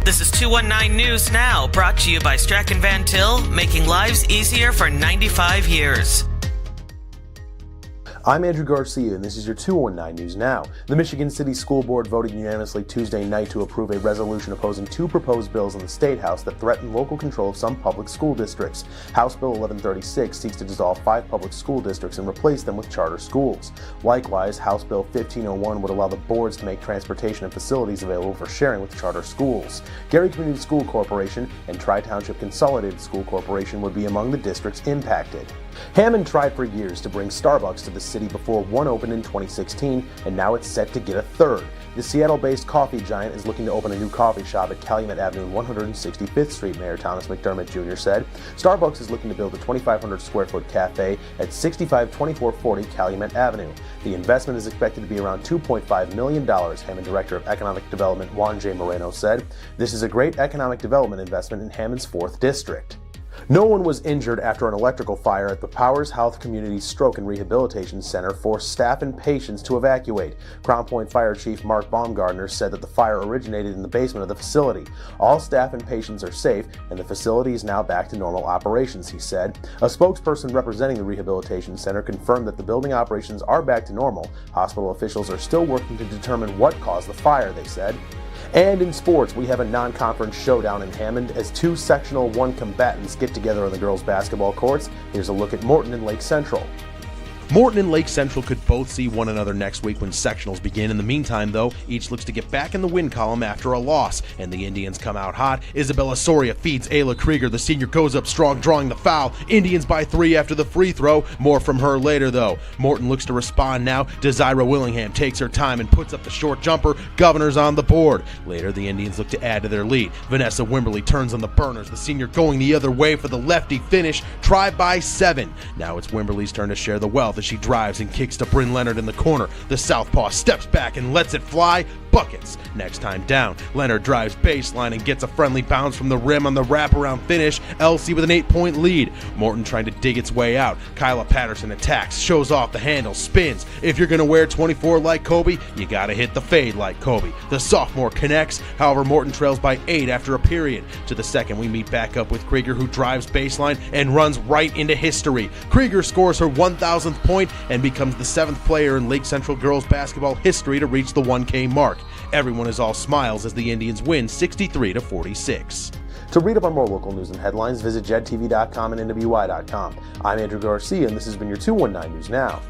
This is 219 News Now, brought to you by Strachan Van Til, making lives easier for 95 years. I'm Andrew Garcia, and this is your 219 News Now. The Michigan City School Board voted unanimously Tuesday night to approve a resolution opposing two proposed bills in the State House that threaten local control of some public school districts. House Bill 1136 seeks to dissolve 5 public school districts and replace them with charter schools. Likewise, House Bill 1501 would allow the boards to make transportation and facilities available for sharing with charter schools. Gary Community School Corporation and Tri-Township Consolidated School Corporation would be among the districts impacted. Hammond tried for years to bring Starbucks to the city before one opened in 2016, and now it's set to get a third. The Seattle-based coffee giant is looking to open a new coffee shop at Calumet Avenue and 165th Street, Mayor Thomas McDermott Jr. said. Starbucks is looking to build a 2,500 square foot cafe at 652440 Calumet Avenue. The investment is expected to be around $2.5 million, Hammond Director of Economic Development Juan J. Moreno said. This is a great economic development investment in Hammond's 4th District. No one was injured after an electrical fire at the Powers Health Community Stroke and Rehabilitation Center forced staff and patients to evacuate. Crown Point Fire Chief Mark Baumgartner said that the fire originated in the basement of the facility. All staff and patients are safe, and the facility is now back to normal operations, he said. A spokesperson representing the rehabilitation center confirmed that the building operations are back to normal. Hospital officials are still working to determine what caused the fire, they said. And in sports, we have a non-conference showdown in Hammond as 2 Sectional 1 combatants get together on the girls' basketball courts. Here's a look at Morton and Lake Central. Morton and Lake Central could both see one another next week when sectionals begin. In the meantime, though, each looks to get back in the win column after a loss, and the Indians come out hot. Isabella Soria feeds Ayla Krieger. The senior goes up strong, drawing the foul. Indians by 3 after the free throw. More from her later, though. Morton looks to respond now. Desira Willingham takes her time and puts up the short jumper. Governor's on the board. Later, the Indians look to add to their lead. Vanessa Wimberly turns on the burners. The senior going the other way for the lefty finish. Try by 7. Now it's Wimberly's turn to share the wealth as she drives and kicks to Bryn Leonard in the corner. The southpaw steps back and lets it fly. Buckets. Next time down, Leonard drives baseline and gets a friendly bounce from the rim on the wraparound finish. LC with an 8-point lead. Morton trying to dig its way out. Kyla Patterson attacks, shows off the handle, spins. If you're going to wear 24 like Kobe, you got to hit the fade like Kobe. The sophomore connects. However, Morton trails by 8 after a period. To the second, we meet back up with Krieger, who drives baseline and runs right into history. Krieger scores her 1,000th point and becomes the 7th player in Lake Central girls basketball history to reach the 1K mark. Everyone is all smiles as the Indians win 63-46. To read up on more local news and headlines, visit JEDtv.com and NWI.com. I'm Andrew Garcia, and this has been your 219 News Now.